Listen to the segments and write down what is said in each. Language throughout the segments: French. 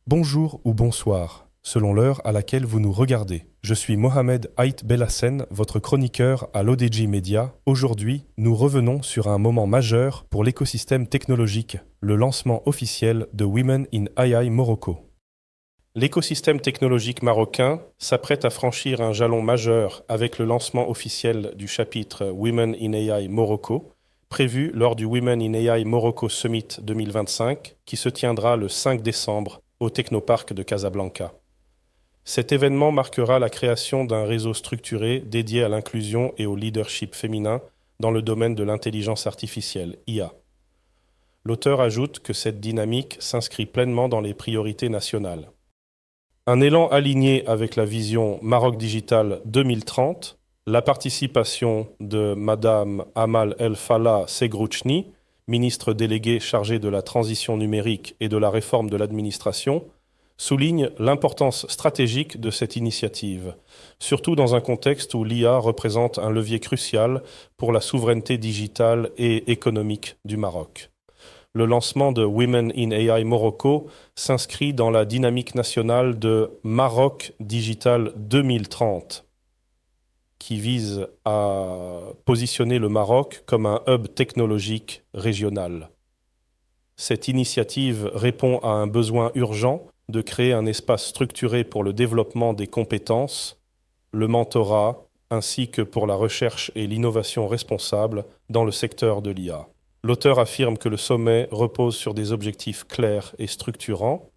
Bonjour ou bonsoir, selon l'heure à laquelle vous nous regardez. Je suis Mohamed Ait Bellassen, votre chroniqueur à l'ODG Media. Aujourd'hui, nous revenons sur un moment majeur pour l'écosystème technologique, le lancement officiel de Women in AI Morocco. L'écosystème technologique marocain s'apprête à franchir un jalon majeur avec le lancement officiel du chapitre Women in AI Morocco, prévu lors du Women in AI Morocco Summit 2025, qui se tiendra le 5 décembre au Technoparc de Casablanca. Cet événement marquera la création d'un réseau structuré dédié à l'inclusion et au leadership féminin dans le domaine de l'intelligence artificielle, IA. L'auteur ajoute que cette dynamique s'inscrit pleinement dans les priorités nationales. Un élan aligné avec la vision Maroc Digital 2030, la participation de Madame Amal El Fallah Segrouchni, ministre déléguée chargée de la transition numérique et de la réforme de l'administration, souligne l'importance stratégique de cette initiative, surtout dans un contexte où l'IA représente un levier crucial pour la souveraineté digitale et économique du Maroc. Le lancement de Women in AI Morocco s'inscrit dans la dynamique nationale de Maroc Digital 2030, qui vise à positionner le Maroc comme un hub technologique régional. Cette initiative répond à un besoin urgent de créer un espace structuré pour le développement des compétences, le mentorat, ainsi que pour la recherche et l'innovation responsable dans le secteur de l'IA. L'auteur affirme que le sommet repose sur des objectifs clairs et structurants.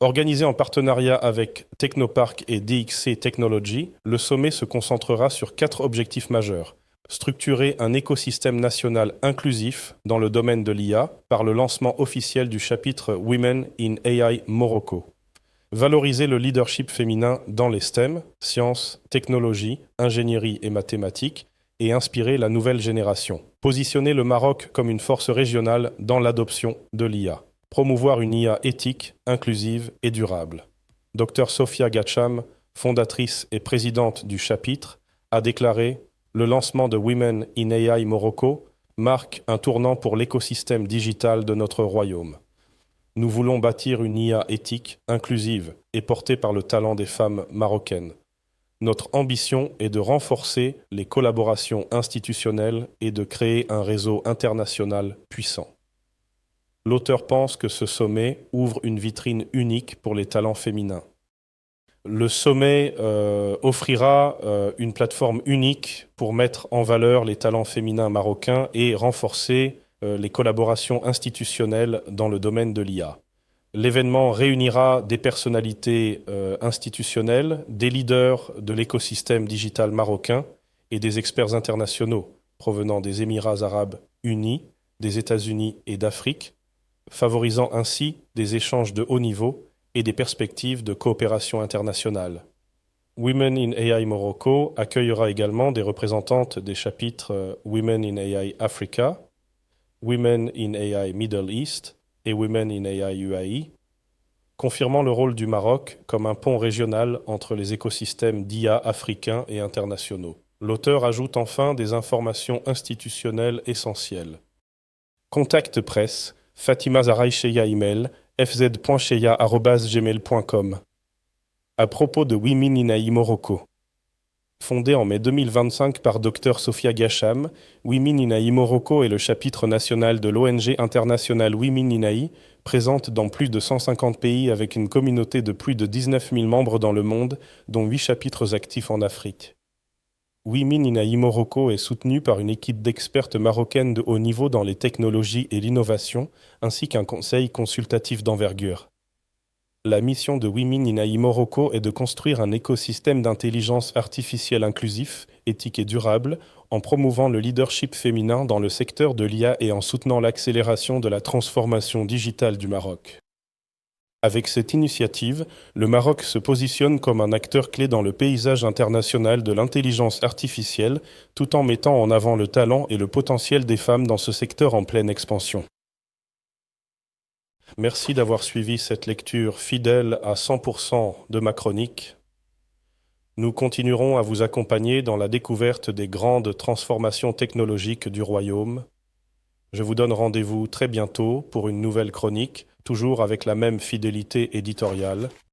Organisé en partenariat avec Technoparc et DXC Technology, le sommet se concentrera sur 4 objectifs majeurs. Structurer un écosystème national inclusif dans le domaine de l'IA par le lancement officiel du chapitre Women in AI Morocco. Valoriser le leadership féminin dans les STEM, sciences, technologies, ingénierie et mathématiques, et inspirer la nouvelle génération. Positionner le Maroc comme une force régionale dans l'adoption de l'IA. Promouvoir une IA éthique, inclusive et durable. Dr Sofia Gatcham, fondatrice et présidente du chapitre, a déclaré « Le lancement de Women in AI Morocco marque un tournant pour l'écosystème digital de notre royaume. Nous voulons bâtir une IA éthique, inclusive et portée par le talent des femmes marocaines. Notre ambition est de renforcer les collaborations institutionnelles et de créer un réseau international puissant. » L'auteur pense que ce sommet ouvre une vitrine unique pour les talents féminins. Le sommet offrira une plateforme unique pour mettre en valeur les talents féminins marocains et renforcer les collaborations institutionnelles dans le domaine de l'IA. L'événement réunira des personnalités institutionnelles, des leaders de l'écosystème digital marocain et des experts internationaux provenant des Émirats arabes unis, des États-Unis et d'Afrique, favorisant ainsi des échanges de haut niveau et des perspectives de coopération internationale. Women in AI Morocco accueillera également des représentantes des chapitres Women in AI Africa, Women in AI Middle East et Women in AI UAE, confirmant le rôle du Maroc comme un pont régional entre les écosystèmes d'IA africains et internationaux. L'auteur ajoute enfin des informations institutionnelles essentielles. Contact presse, Fatima Zaraïcheya email, fz.cheya@gmail.com. À propos de Women in AI Morocco. Fondé en mai 2025 par Dr Sofia Gatcham, Women in AI Morocco est le chapitre national de l'ONG internationale Women in AI, présente dans plus de 150 pays avec une communauté de plus de 19 000 membres dans le monde, dont 8 chapitres actifs en Afrique. Women in AI Morocco est soutenu par une équipe d'expertes marocaines de haut niveau dans les technologies et l'innovation, ainsi qu'un conseil consultatif d'envergure. La mission de Women in AI Morocco est de construire un écosystème d'intelligence artificielle inclusif, éthique et durable, en promouvant le leadership féminin dans le secteur de l'IA et en soutenant l'accélération de la transformation digitale du Maroc. Avec cette initiative, le Maroc se positionne comme un acteur clé dans le paysage international de l'intelligence artificielle, tout en mettant en avant le talent et le potentiel des femmes dans ce secteur en pleine expansion. Merci d'avoir suivi cette lecture fidèle à 100% de ma chronique. Nous continuerons à vous accompagner dans la découverte des grandes transformations technologiques du royaume. Je vous donne rendez-vous très bientôt pour une nouvelle chronique toujours avec la même fidélité éditoriale.